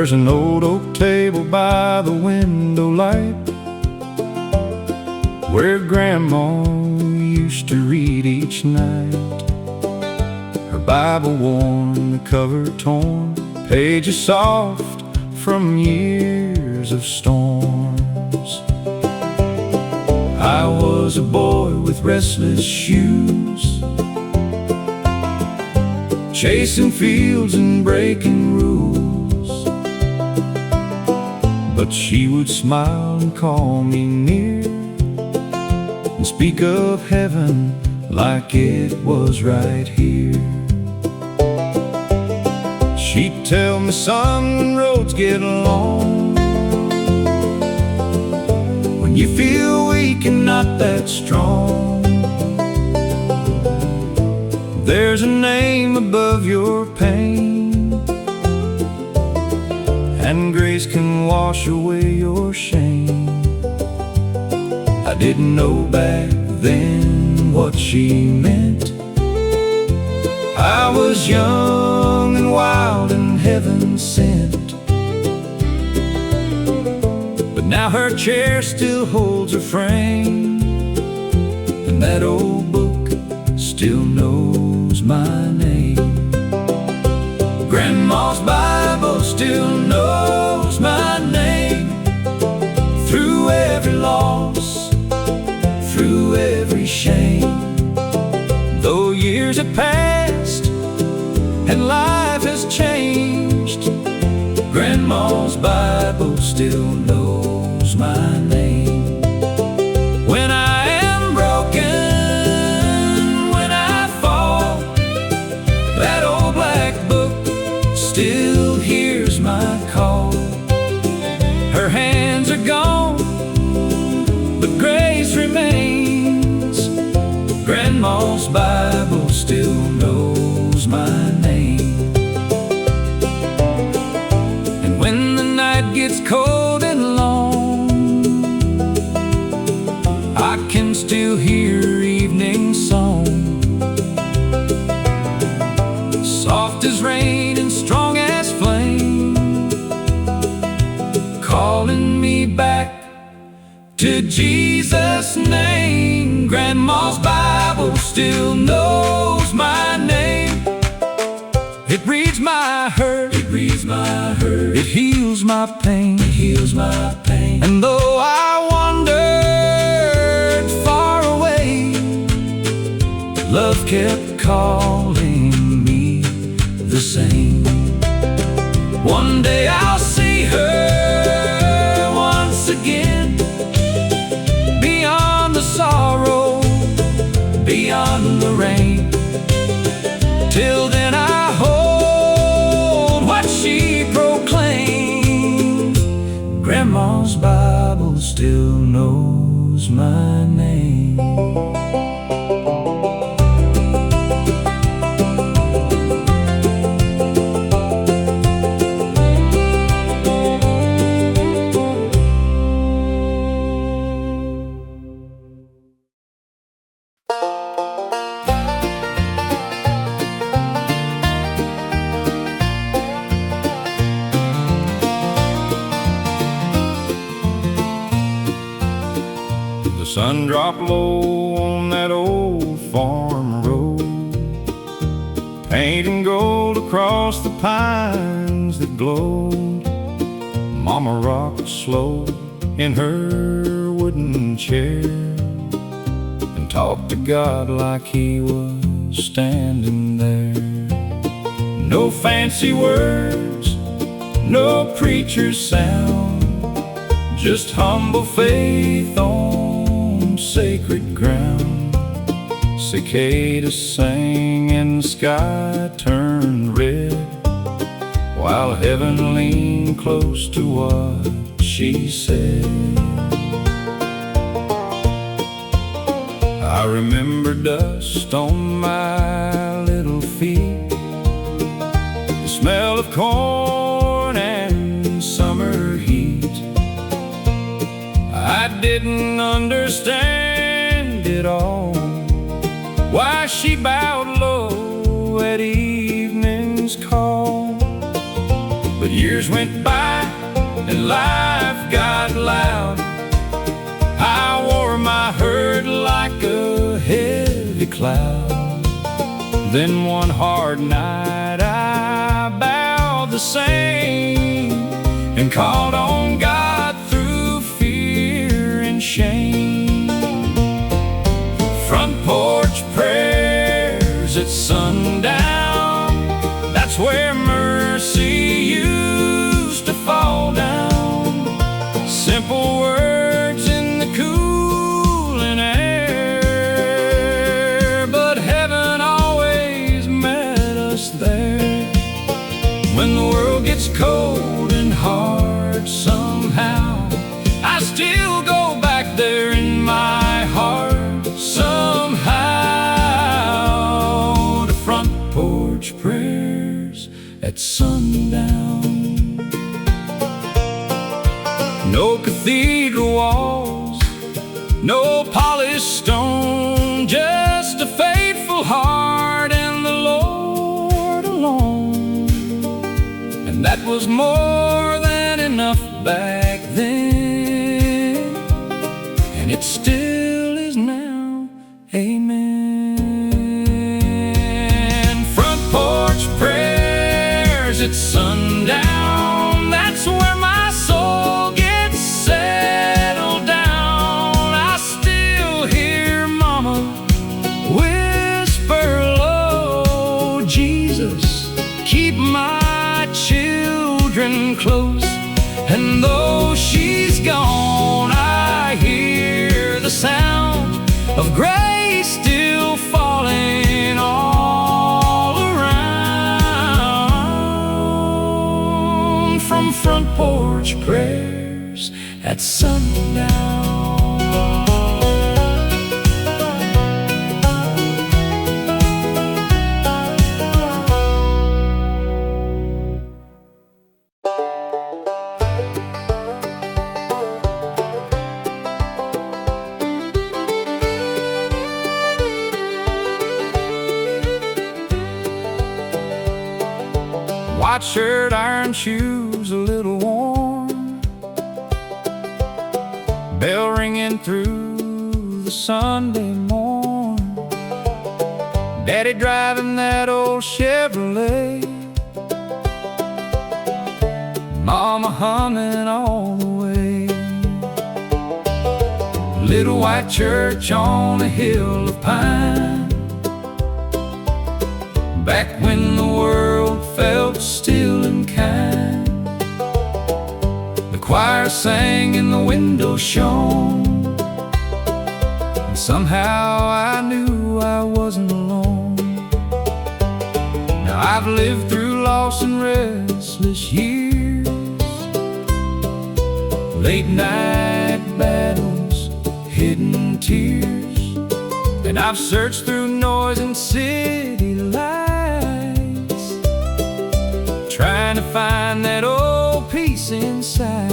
There's an old oak table by the window light where Grandma used to read each night. Her Bible worn, the cover torn, pages soft from years of storms. I was a boy with restless shoes, chasing fields and breaking rules, but she would smile and call me near and speak of heaven like it was right here. She'd tell me, son, when roads get long, when you feel weak and not that strong, there's a name above your pain, and grace can wash away your shame. I didn't know back then what she meant. I was young and wild and heaven sent. But now her chair still holds her frame, and that old book still knows my name. Grandma's Bible still knows my name. Through every loss, through every shame, though years have passed and life has changed, Grandma's Bible still knows my name. When I am broken, when I fall, that old black book still hears my call. Her hands are gone, but grace remains. Grandma's Bible still knows my name. And when the night gets cold and long, I can still hear her evening song, soft as rain and strong as flame, calling me back to Jesus' name. Grandma's Bible still knows my name. It reads my hurt, it reads my hurt, it heals my pain, it heals my pain. And though I wandered far away, love kept calling me the same. One day I'll see her once again, beyond the sorrow, beyond the rain. Till then I hold what she proclaimed. Grandma's Bible still knows my name. The sun dropped low on that old farm road, painting gold across the pines that glowed. Mama rocked slow in her wooden chair and talked to God like he was standing there. No fancy words, no preacher's sound, just humble faith on sacred ground. Cicadas sang and the sky turned red, while heaven leaned close to what she said. I remember dust on my little feet, the smell of corn and summer heat. I didn't understand it all, why she bowed low at evening's call. But But years went by and life got loud. I wore my hurt like a heavy cloud. Then one hard night I bowed the same and called on God through fear and shame. Front porch prayers at sundown, that's where mercy used to fall down. Simple words in the cooling air, but heaven always met us there. When the world gets cold and hard somehow, I still go back there in my heart. Somehow to front porch prayers at sundown. No cathedral walls, no polished stone, just a faithful heart and the Lord alone. And that was more than enough back then, and it still is now. Amen. Front porch prayers at sundown, that's where my soul gets settled down. I still hear Mama whisper low, Jesus, keep my children close. And though she's gone, I hear the sound of grace still falling all around. From front porch prayers at sundown. White shirt, iron shoes, a little warm, bell ringing through the Sunday morn, Daddy driving that old Chevrolet, Mama humming all the way. Little white church on a hill of pine, back when the world felt still and kind. The choir sang and the window shone, and somehow I knew I wasn't alone. Now I've lived through lost and restless years, late night battles, hidden tears, and I've searched through noise and city lights, trying to find that old peace inside.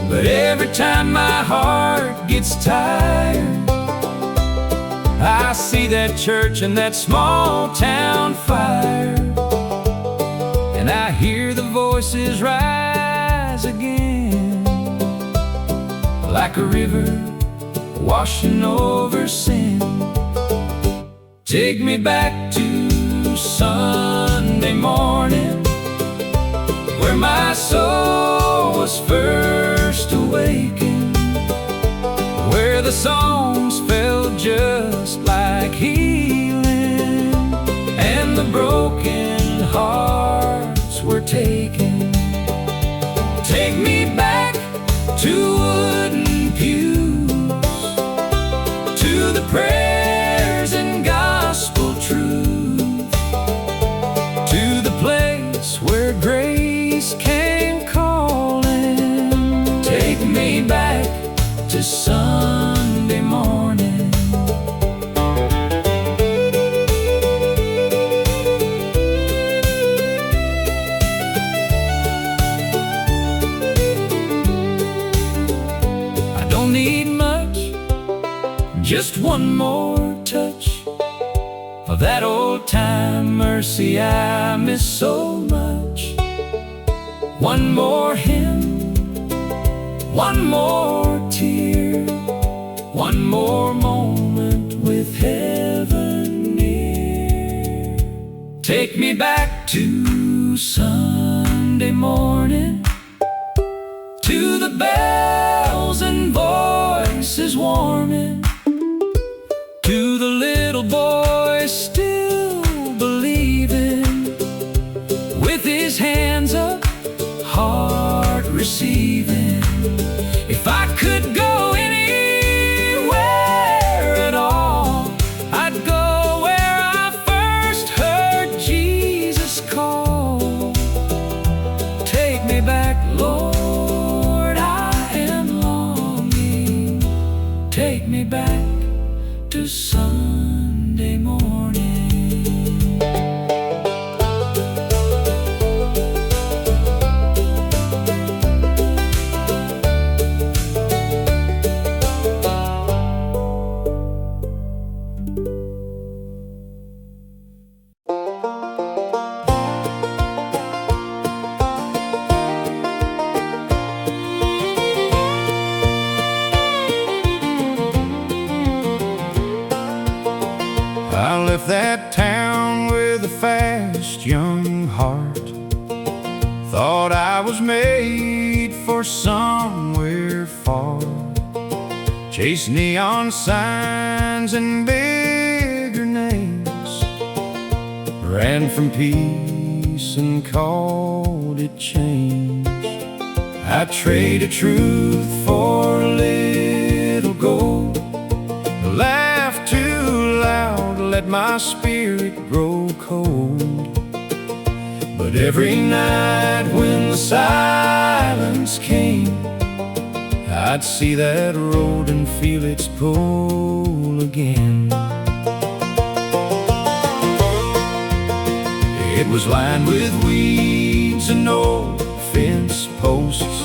But every time my heart gets tired, I see that church and that small town fire, and I hear the voices rise again, like a river washing over sin. Take me back to Sunday morning, where my soul was first awakened, where the songs felt just like healing, and the broken hearts were taken. Take me back to wooden pews, to the prayers and gospel truth, to the place where grace came calling. Take me back to Sunday morning. I don't need much, just one more touch of that old time mercy I miss so much. One more hymn, one more tear, one more moment with heaven near. Take me back to Sunday morning, to the bells and voices warming, to the little boy still believing, with his hands up, heart receiving. If I could go anywhere at all, I'd go where I first heard Jesus call. Take me back, Lord, I am longing. Take me back to Sunday morning. I left that town with a fast young heart. Thought I was made for somewhere far. Chased neon signs and bigger names. Ran from peace and called it change. I traded truth for a little gold. Laughed too loud, let my spirit grow cold. But every night when the silence came, I'd see that road and feel its pull again. It was lined with weeds and old fence posts,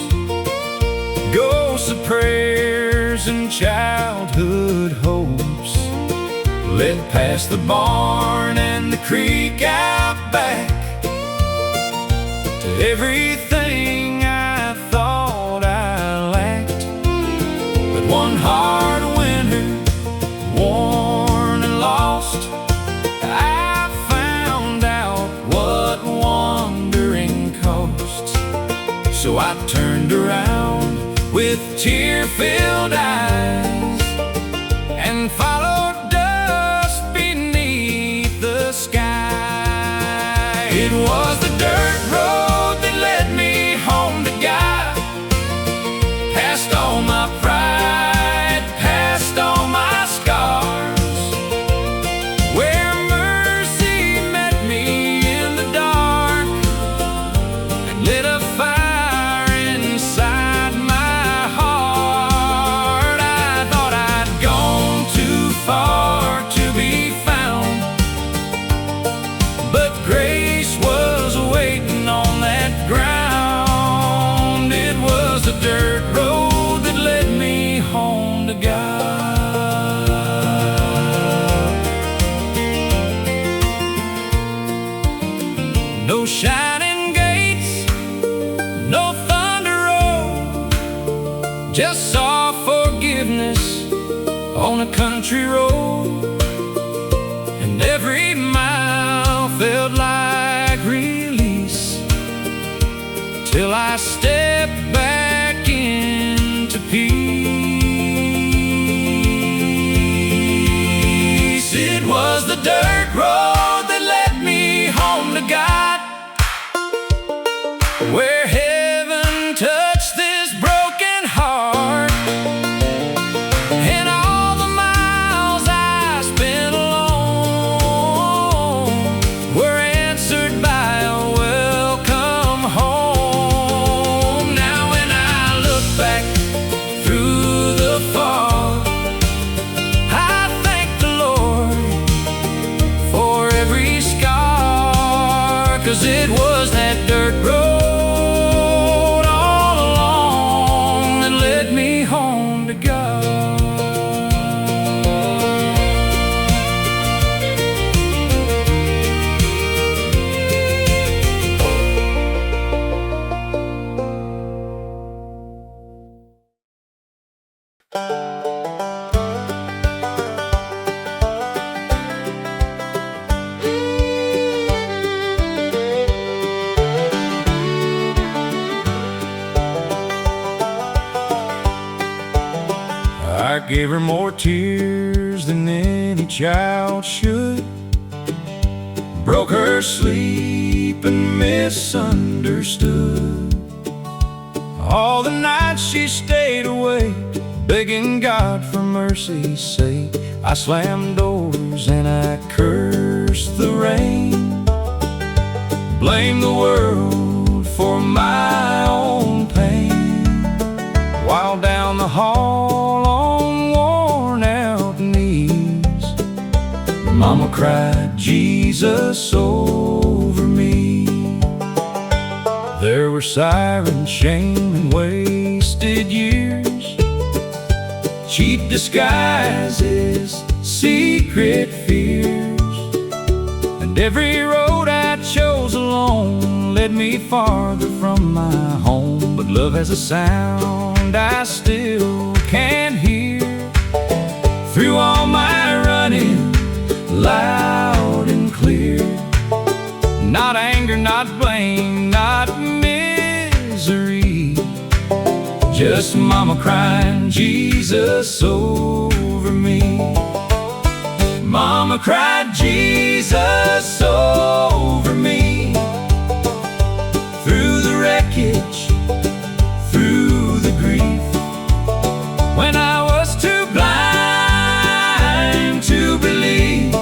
ghosts of prayers and childhood hopes. Led past the barn and the creek out back to everything I thought I lacked. But one hard winter, worn and lost, I found out what wandering costs. So I turned around with tear-filled eyes and followed dust beneath the sky. It was the dirt road that led me home to God, past all my pride, past all my scars, where mercy met me in the dark and lit a fire inside my heart. I thought I'd gone too far to be found, but grace was waiting on that ground. It was the dirt road that led me home to God. No shining gates, no thunder road, just saw forgiveness on a country road. And every mile felt like release, till I stepped back into peace. It was the dirt road that led me home to God, where heaven touched this broken heart. And all the miles I I gave her more tears than any child should, broke her sleep and misunderstood. All the nights she stayed awake, begging God for mercy's sake. I slammed doors and I cursed the rain, blamed the world for my own pain. While down the hall on worn-out knees, Mama cried Jesus over me. There were sirens, shame, and wasted years, cheap disguises, secret fears. And every road I chose alone led me farther from my home. But love has a sound I still can't hear through all my running, loud and clear. Not anger, not blame, not misery, just Mama crying Jesus over me. Mama cried Jesus over me, through the wreckage, through the grief. When I was too blind to believe,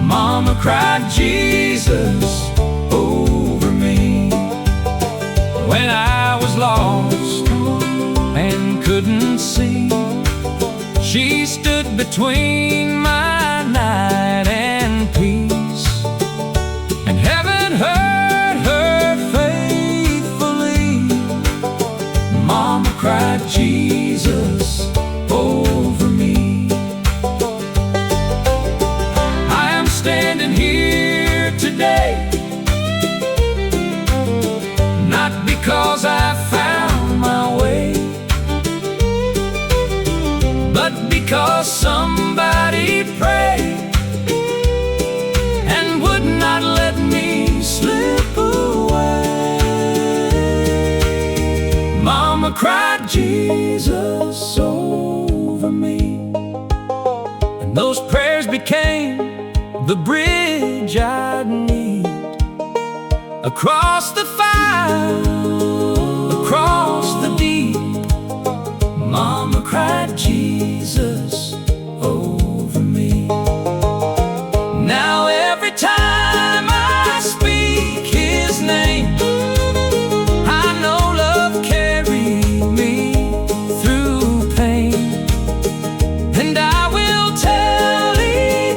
Mama cried Jesus over me. When I was lost and couldn't see, she stood between my night and peace. And heaven heard her faithfully. Mama cried Jesus over me. I am standing here today, not because I found my way, but because somebody prayed and would not let me slip away. Mama cried Jesus over me, and those prayers became the bridge I'd need across the fire, across the deep. Mama cried Jesus over me. Now every time I speak His name, I know love carried me through pain, and I will tell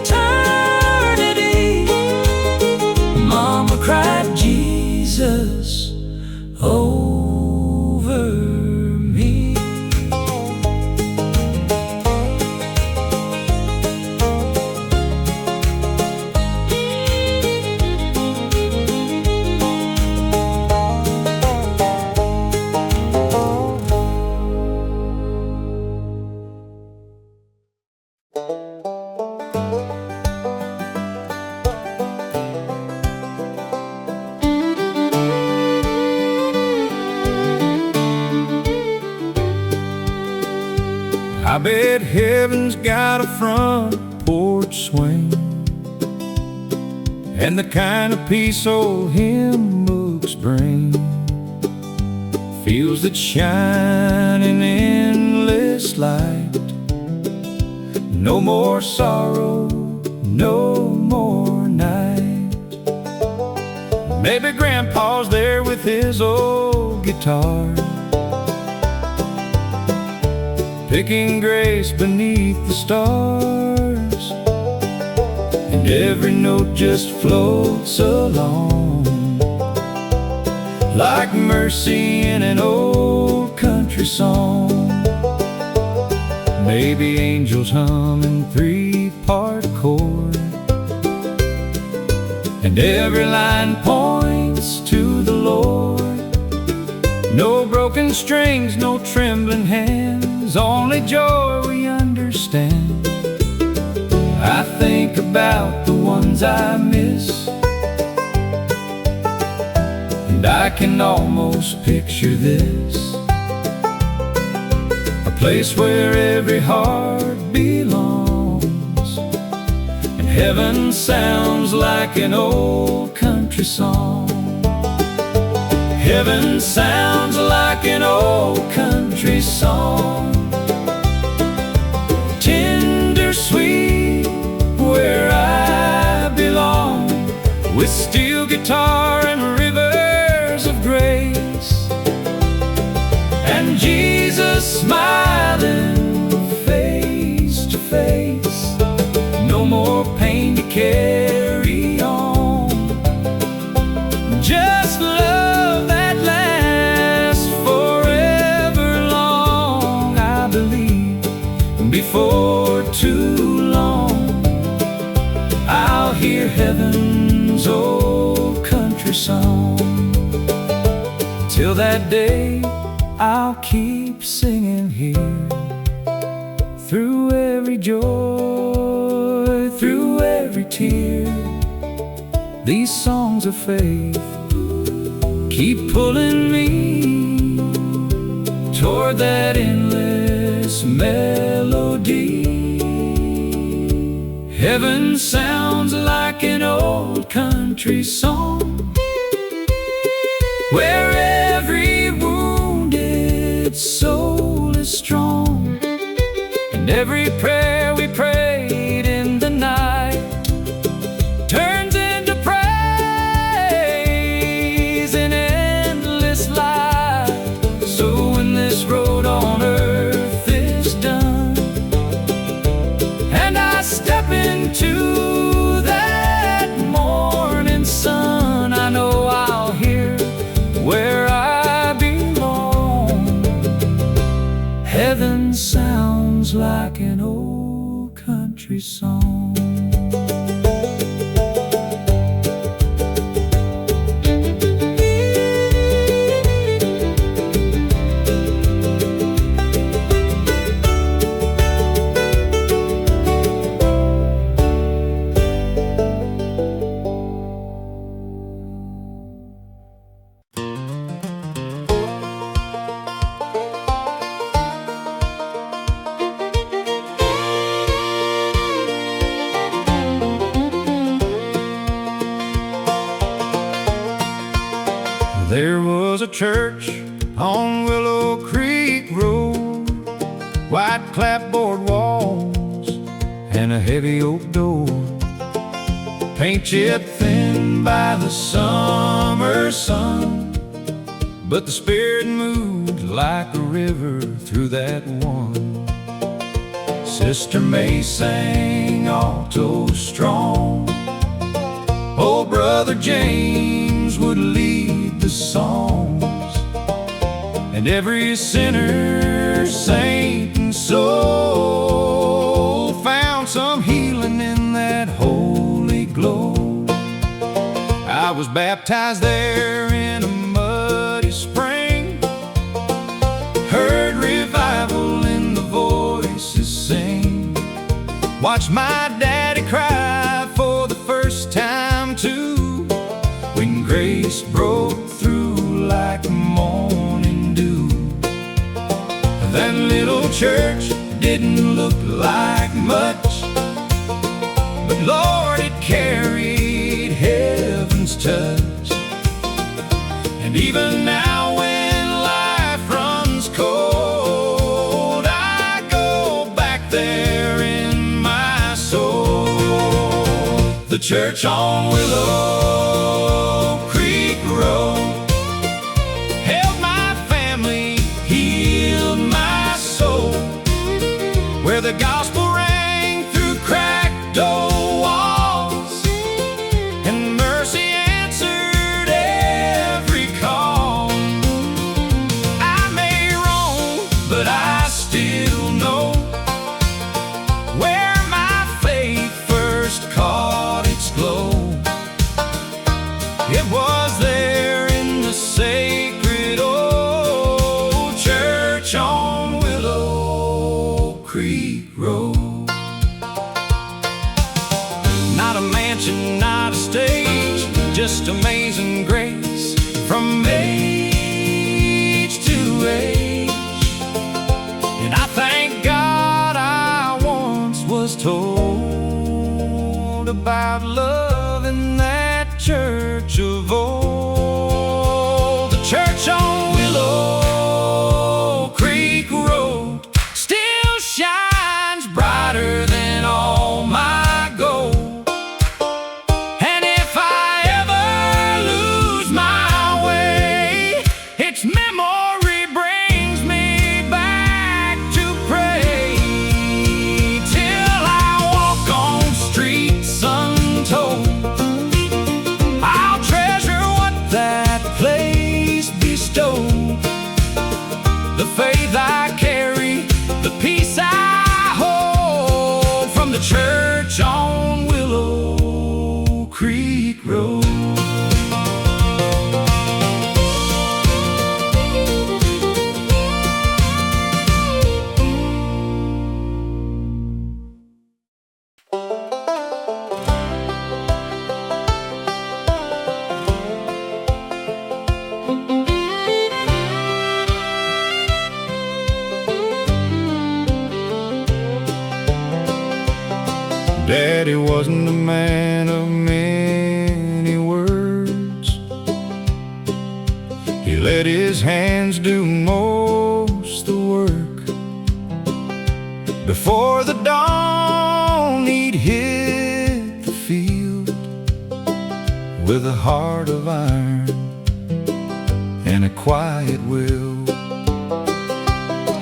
eternity, Mama cried Jesus over me. I bet heaven's got a front porch swing, and the kind of peace old hymn books bring, fields that shine in endless light. No more sorrow, no more night. Maybe Grandpa's there with his old guitar, picking grace beneath the stars, and every note just floats along like mercy in an old country song. Maybe angels hum in three-part chord, and every line points to the Lord. No broken strings, no trembling hands, only joy we understand. I think about the ones I miss, and I can almost picture this, a place where every heart belongs, and heaven sounds like an old country song. Heaven sounds like an old country song, tender sweet where I belong, with steel guitar and rivers of grace, and Jesus smiling face to face. No more pain to carry on, just love that lasts forever long. I believe before too long I'll hear heaven's old country song. Till that day I'll keep singing here, through every joy, through every tear. These songs of faith keep pulling me toward that endless melody. Heaven sounds like an old country song, where every wounded soul is strong, and every prayer we prayed in the night turns into praise in endless light. So when this road on earth is done, and I step into that morning sun, I know I'll hear where I belong. Heaven sounds like an old country song. There was a church on Willow Creek Road, white clapboard walls and a heavy oak door, paint chipped thin by the summer sun, but the Spirit moved like a river through that one. Sister May sang alto strong, old Brother James would lead the songs, and every sinner, saint and soul found some healing in that holy glow. I was baptized there in a muddy spring, heard revival in the voices sing, watched my daddy cry for the first time too, when grace broke through like morning dew. That little church didn't look like much, but Lord, it carried heaven's touch. And even now when life runs cold, I go back there in my soul. The church on Willow Creek Road held my family, healed my soul, where the gospel rang through cracked door walls, and mercy answered every call. I may roam, but I still know where my faith first caught its glow. the faith I carry, the peace I hold from the church on Willow Creek Road. Daddy wasn't a man of many words. He let his hands do most the work. Before the dawn he'd hit the field with a heart of iron and a quiet will.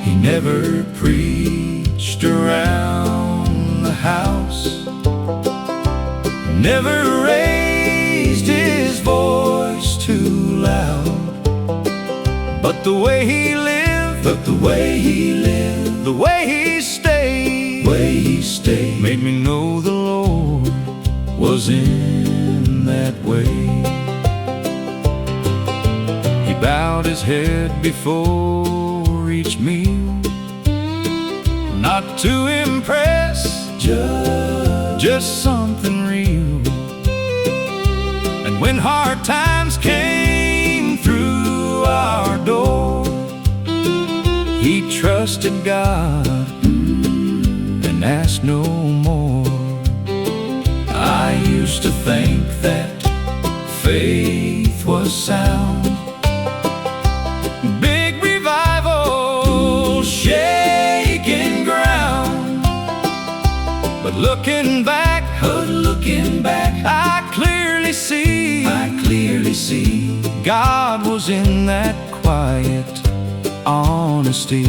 He never preached around the house, never raised his voice too loud. But the way he lived, the way he stayed, made me know the Lord was in that way. He bowed his head before each meal, not to impress, just something real. And when hard times came through our door, he trusted God and asked no more. I used to think that faith was sound, big revival, shaking ground. But looking back, I clearly see God was in that quiet honesty.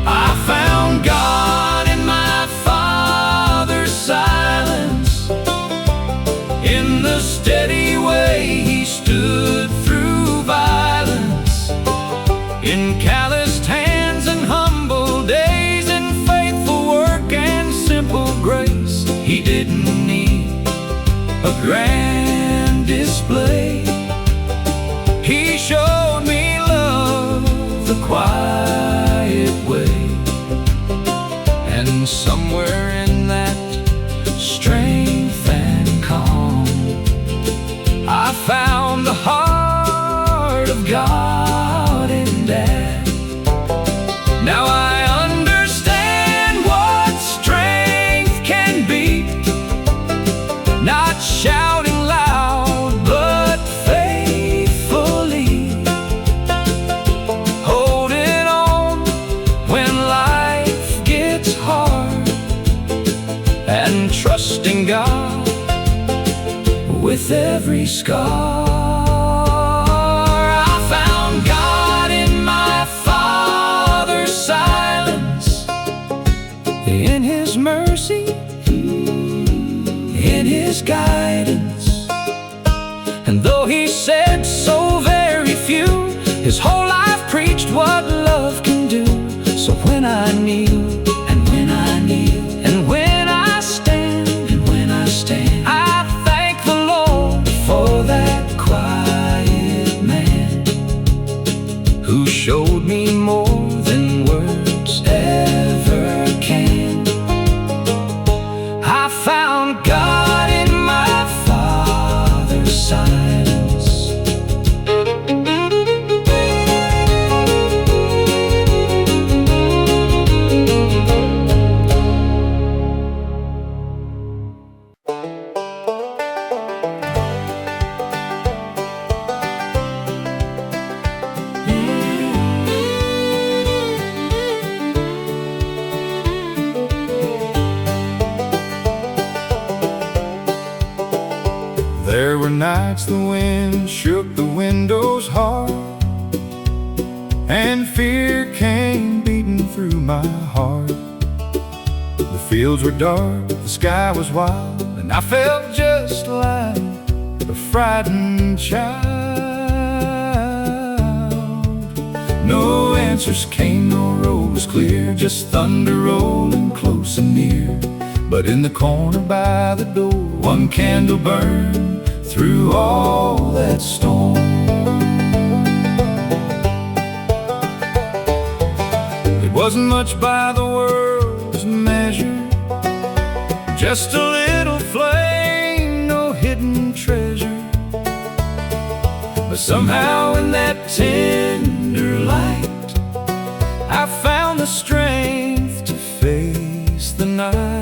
I found God in my father's silence, in the steady way he stood through violence, in calloused hands and humble days, in faithful work and simple grace. He didn't need a grand display. He showed me love the quiet way. And somewhere in that strength and calm, I found the heart of God in Dad. Now I understand what strength can be, not shouting loud, but faithfully holding on when life gets hard, and trusting God with every scar. I found God in my father's silence, in his mercy, in his guidance. And though he said so very few, his whole life preached what love can do. So when I kneel, and when I kneel, and when I stand, and when I stand, I thank the Lord for that quiet man who showed me more than words ever can. I found God in my father's silence. There were nights the wind shook the windows hard, and fear came beating through my heart. The fields were dark, the sky was wild, and I felt just like a frightened child. No answers came, no road was clear, just thunder rolling close and near. But in the corner by the door, one candle burned through all that storm. It wasn't much by the world's measure, just a little flame, no hidden treasure. But somehow in that tender light, I found the strength to face the night.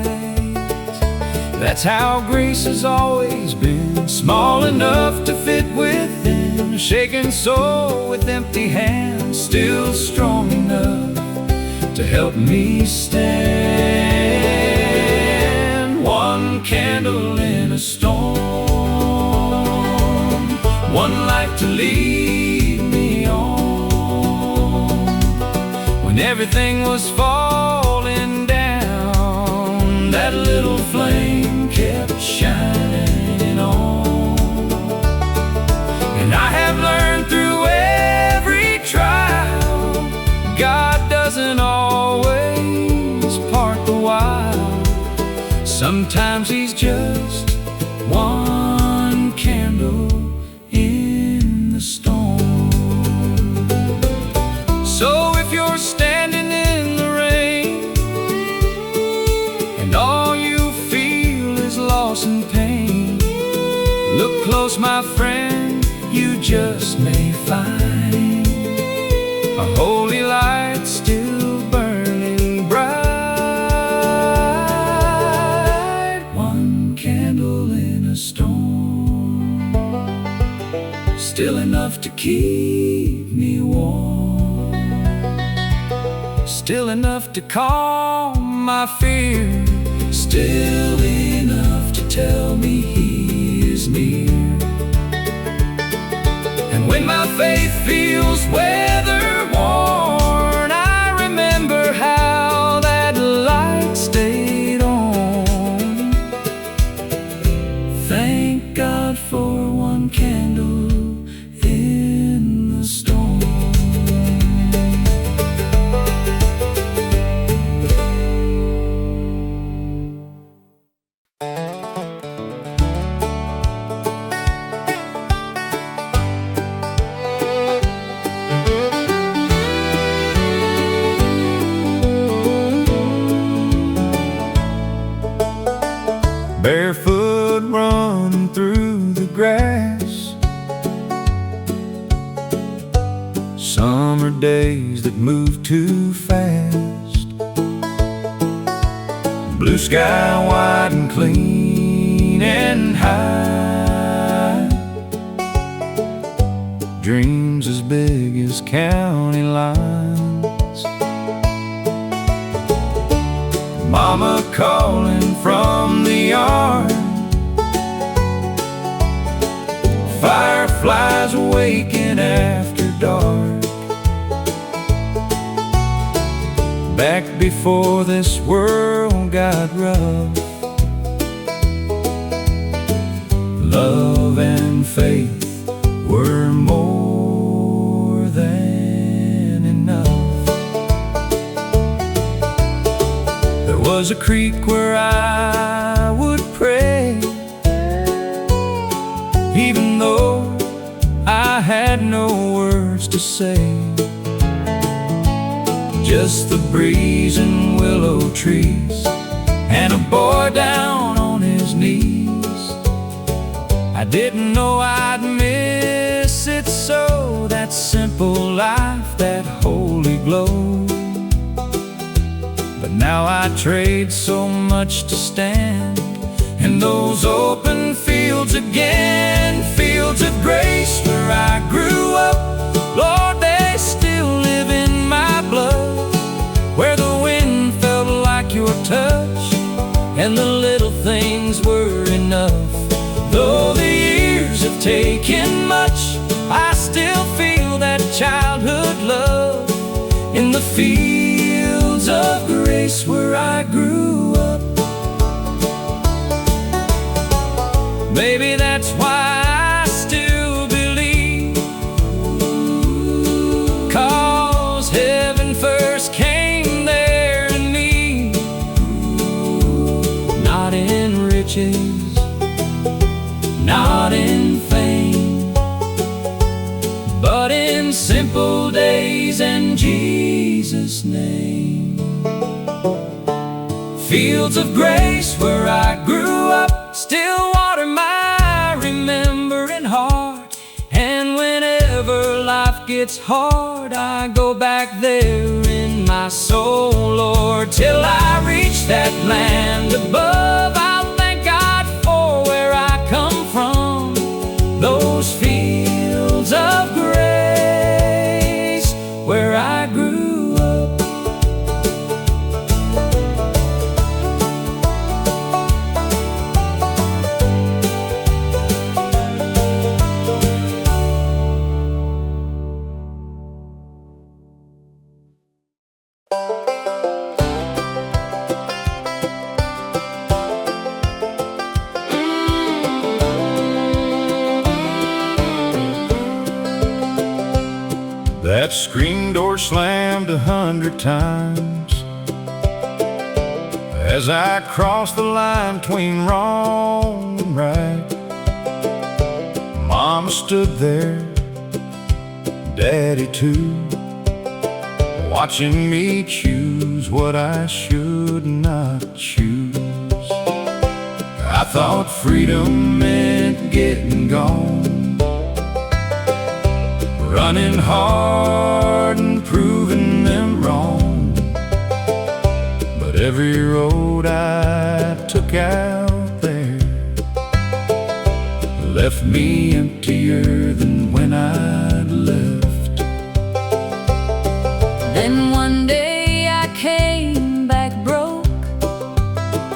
That's how grace has always been, small enough to fit within a shaken soul with empty hands, still strong enough to help me stand. One candle in a storm, one light to lead me on. When everything was falling down, that little flame kept shining on. And I have learned through every trial, God doesn't always part the while. Sometimes He's just one candle in the storm. So if you're standing in the rain and all you feel is loss and pain, look close, my friend, you just may find a holy light still burning bright. One candle in a storm, still enough to keep me warm, still enough to calm my fear, still enough to tell me He is near. And when my faith feels weather-worn, I remember how that light stayed on. Thank God for one candle in the storm. Barefoot running through the grass, summer days that move too fast, blue sky wide and clean and high, dreams as big as county lines, mama calling from the yard, fireflies awaking after dark. Back before this world got rough, love and faith were more than enough. There was a creek where I would pray, even though I had no words to say. Just the breeze and willow trees and a boy down on his knees. I didn't know I'd miss it so, that simple life, that holy glow. But now I trade so much to stand in those open fields again, fields of grace where I grew up. Lord, they still live in my blood, where the wind felt like your touch and the little things were enough. Though the years have taken much, I still feel that childhood love in the fields of grace where I grew up. Maybe that's why I still believe, 'cause Jesus' name. Fields of grace where I grew up still water my remembering heart. And whenever life gets hard, I go back there in my soul, Lord. Till I reach that land above, I'll thank God for where I come from. Those fields of grace where I grew up. That screen door slammed 100 times as I crossed the line between wrong and right. Mama stood there, Daddy too, watching me choose what I should not choose. I thought freedom meant getting gone, running hard and proving them wrong. But every road I took out there left me emptier than when I'd left. Then one day I came back broke,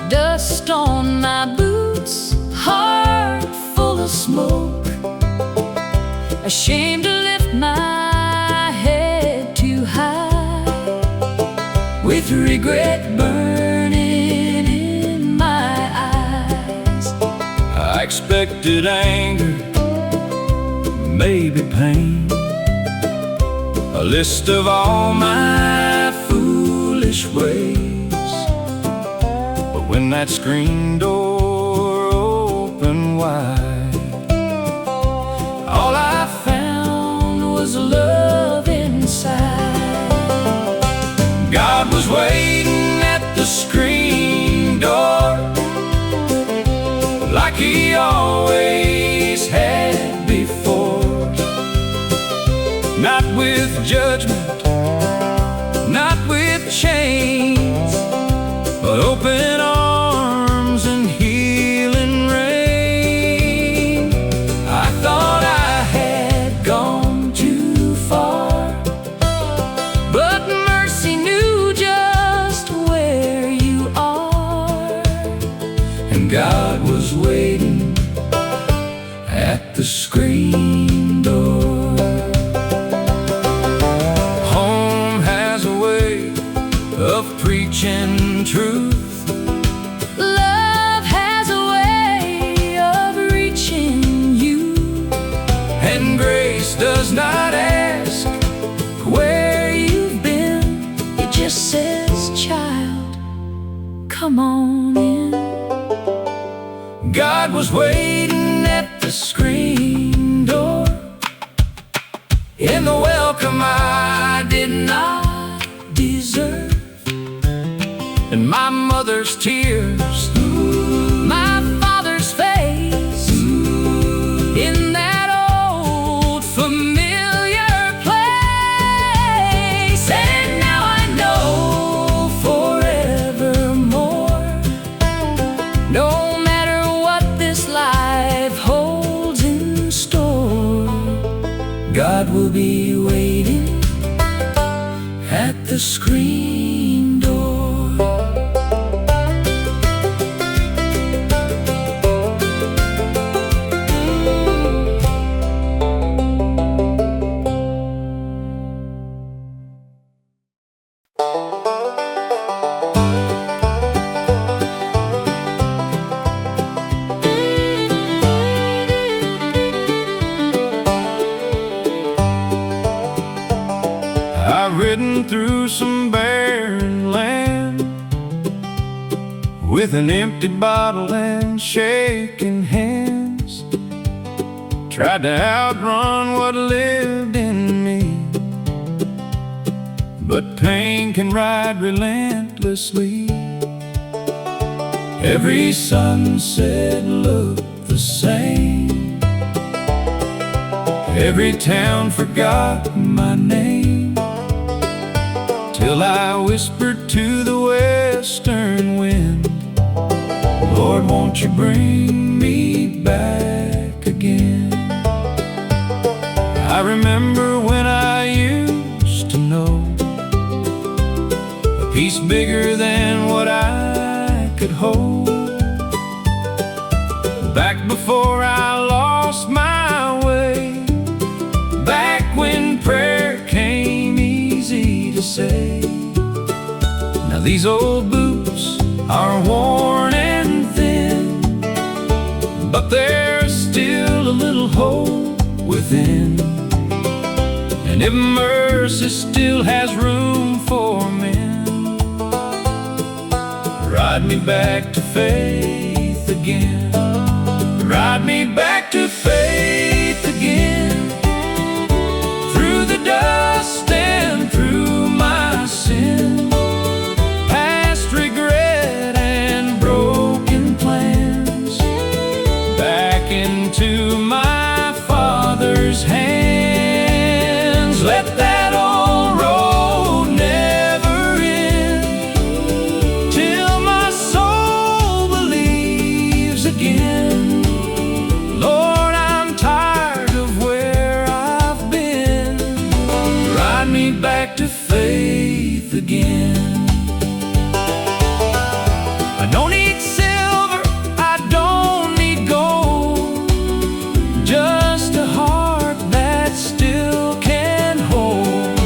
dust on my boots, heart full of smoke, ashamed to lift my head too high, with regret burning in my eyes. I expected anger, maybe pain, a list of all my foolish ways. But when that screen door opened wide, all I found was love inside. God was waiting at the screen door, like He always had before. Not with judgment, not with chains, but open arms and healing rain. I thought I had gone too far, but mercy knew just where you are. And God was waiting at the screen door. Home has a way of preaching truth. Love has a way of reaching you, And grace does not ask where you've been. It just says, child, come on in. God was waiting at the screen door, In the welcome I did not deserve, and my mother's tears, my father's face, in that old familiar place. And now I know forevermore, no matter what this life holds in store, God will be waiting at the screen door. I've ridden through some barren land with an empty bottle and shaking hands. Tried to outrun what lived in me, but pain can ride relentlessly. Every sunset looked the same. Every town forgot my name, till I whispered to the western wind, Lord, won't you bring me back again? I remember when I used to know a peace bigger than what I could hold. Back before I lost my way, back when prayer came easy to say. Now these old boots are worn and thin, but there's still a little hope within. And if mercy still has room for men, ride me back to faith again. Ride me back to faith again. Through the dust and through my sin, past regret and broken plans, back into my Father's hands. Let that old road never end, till my soul believes again. Lord, I'm tired of where I've been. Ride me back to faith again. I don't need silver, I don't need gold, just a heart that still can hold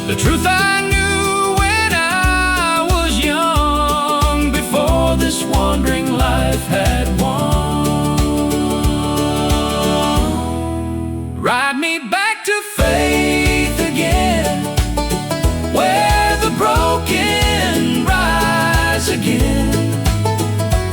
the truth I knew when I was young, before this wandering life had won. Ride me back to faith again, where the broken rise again,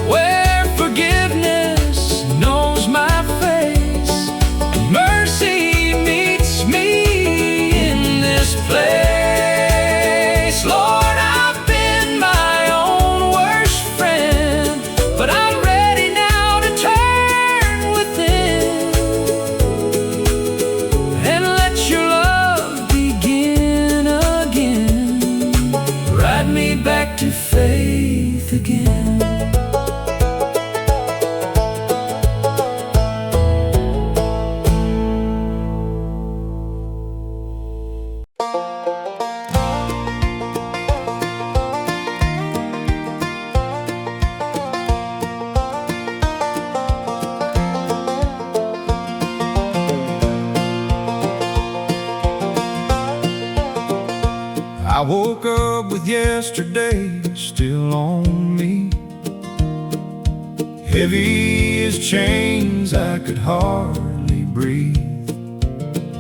where forgiveness knows my face, and mercy meets me in this place. Lord, I've been my own worst friend, but I'm ready now to turn within and let your love begin again. Ride me back to faith again. I woke up with yesterday still on me, heavy as chains, I could hardly breathe.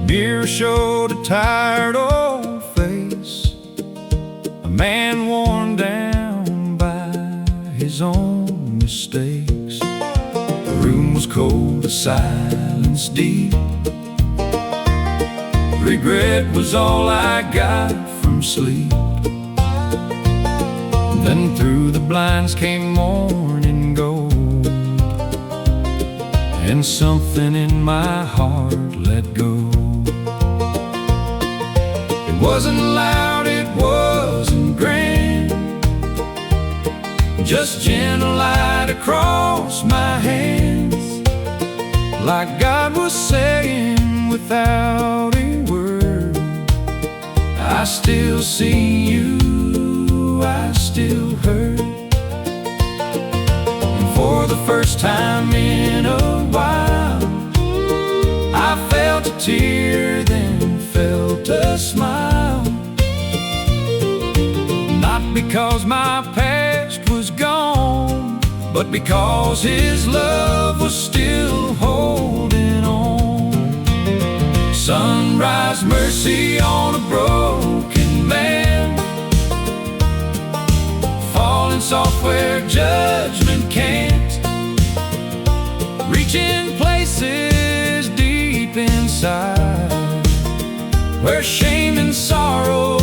Mirror showed a tired old face, a man worn down by his own mistakes. The room was cold, the silence deep. Regret was all I got from sleep. Then through the blinds came morning gold, and something in my heart let go. It wasn't loud, it wasn't grand, just gentle light across my hands, like God was saying without a word, I still see you, I still hurt. And for the first time in a while, I felt a tear, then felt a smile. Not because my past was gone, but because His love was still holding on. Sunrise mercy on a broken man, falling soft where judgment can't, reaching deep inside, where shame and sorrow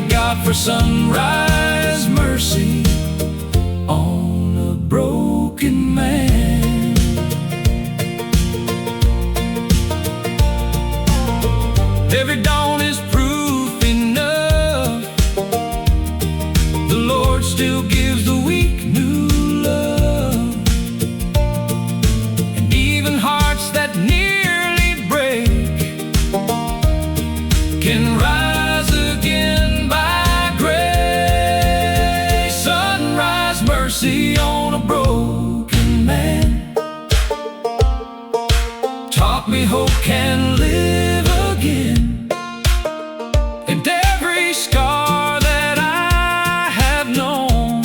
thank God for sunrise mercy on a broken man. Every dawn is proof enough. The Lord still gives the weak new love. And even hearts that nearly break can rise again by grace. Sunrise mercy on a broken man taught me hope can live again. And every scar that I have known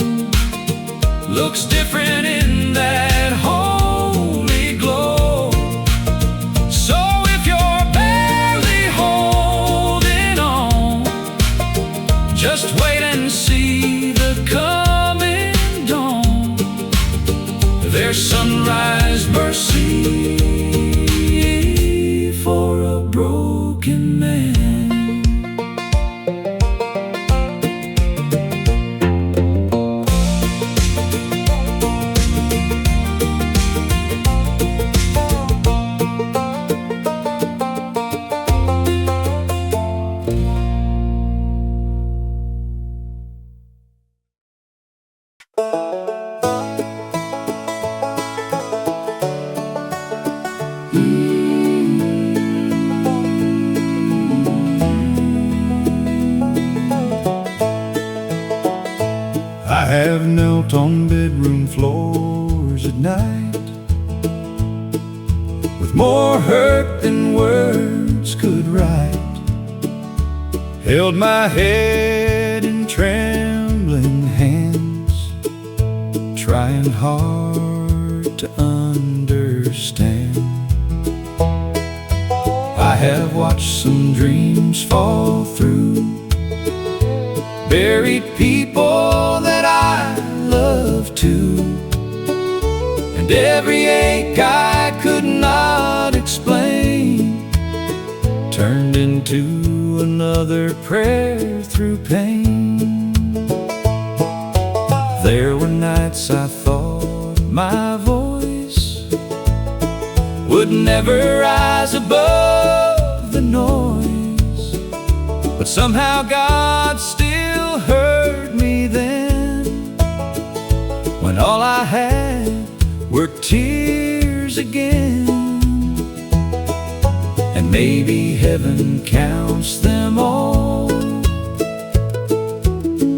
looks different in that holy glow. So if you're barely holding on, just wait and see the coming dawn. There's sunrise mercy for a broken man. I have knelt on bedroom floors at night with more hurt than words could write. Held my head in trembling hands, trying hard to understand. I have watched some dreams fall through, buried people that I love too, and every ache I could not explain turned into another prayer through pain. There were nights I thought my voice would never rise above the noise, but somehow God still heard me then, when all I had were tears again. And maybe heaven counts them all,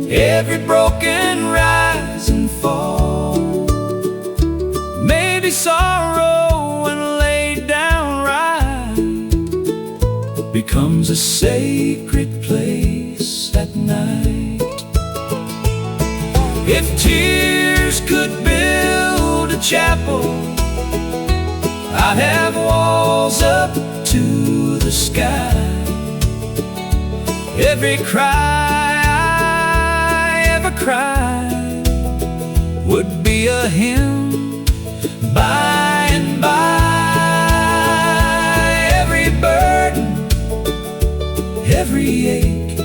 every broken rise and fall. Maybe sorrow when laid down right becomes a sacred place at night. If tears could build a chapel, I'd have walls up to the sky. Every cry I ever cried would be a hymn by and by. Every burden, every ache,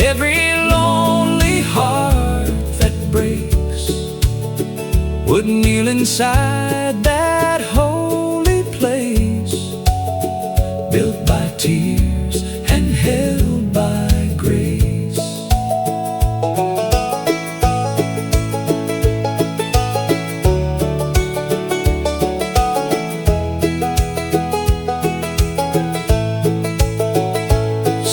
every lonely heart that breaks would kneel inside that holy place, built by tears and held by grace.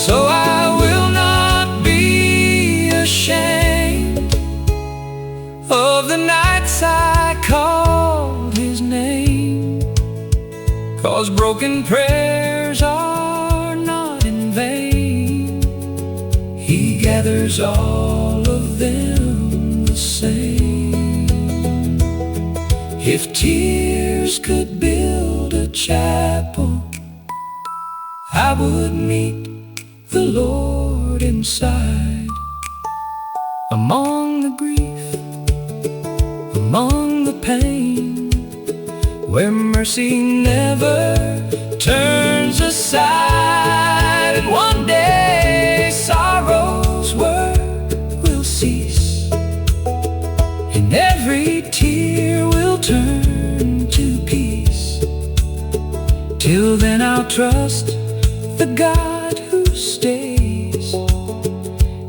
So I will not be ashamed of the nights I called His name, 'cause broken prayers are not in vain. He gathers all of them the same. If tears could build a chapel, I would meet the Lord inside, among the grief, among the pain, where mercy never turns aside. And one day sorrow trust the God who stays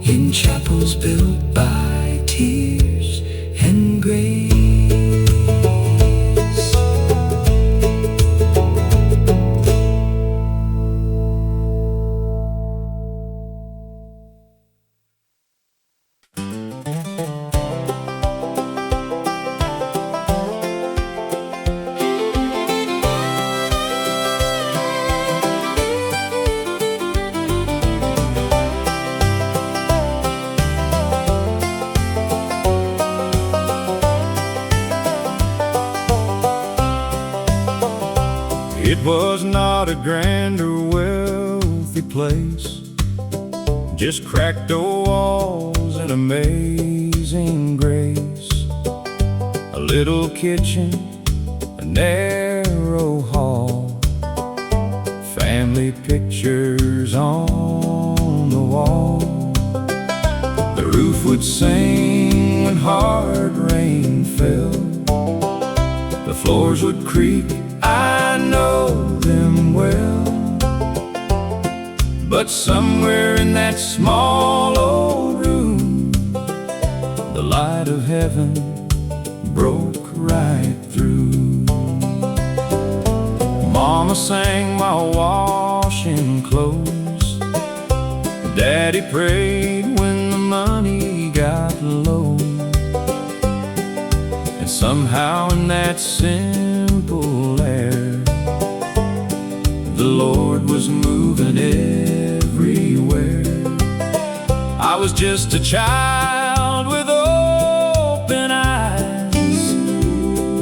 in chapels built by tears and grace. It was not a grand or wealthy place, just cracked old walls and amazing grace. A little kitchen, a narrow hall, family pictures on the wall. The roof would sing when hard rain fell, the floors would creak, I know them well. But somewhere in that small old room, the light of heaven broke right through. Mama sang while washing clothes, Daddy prayed when the money got low. And somehow in that simple air, the Lord was moving everywhere. I was just a child with open eyes,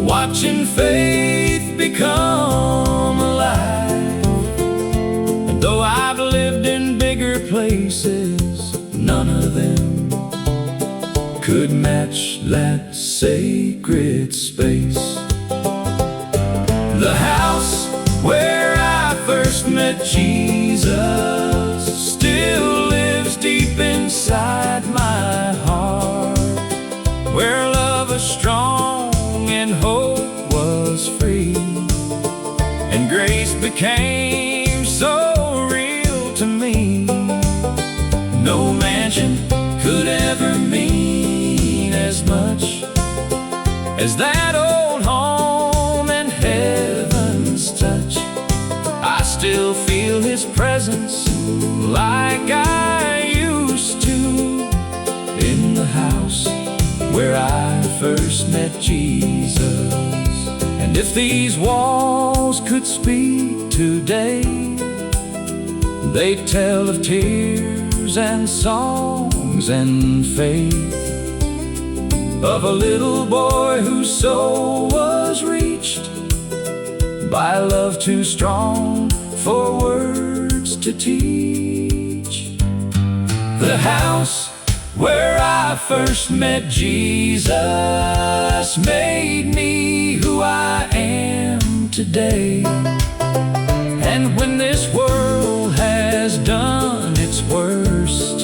watching faith become alive. And though I've lived in bigger places, none of them could match that sacred space. The house where I first met Jesus still lives deep inside my heart, where love was strong and hope was free, and grace became so real to me. No mansion could ever mean as much as that old home and heaven's touch. I still feel His presence like I used to in the house where I first met Jesus. And if these walls could speak today, they'd tell of tears and songs and faith, of a little boy whose soul was reached by love too strong for words to teach. The house where I first met Jesus made me who I am today. And when this world has done its worst,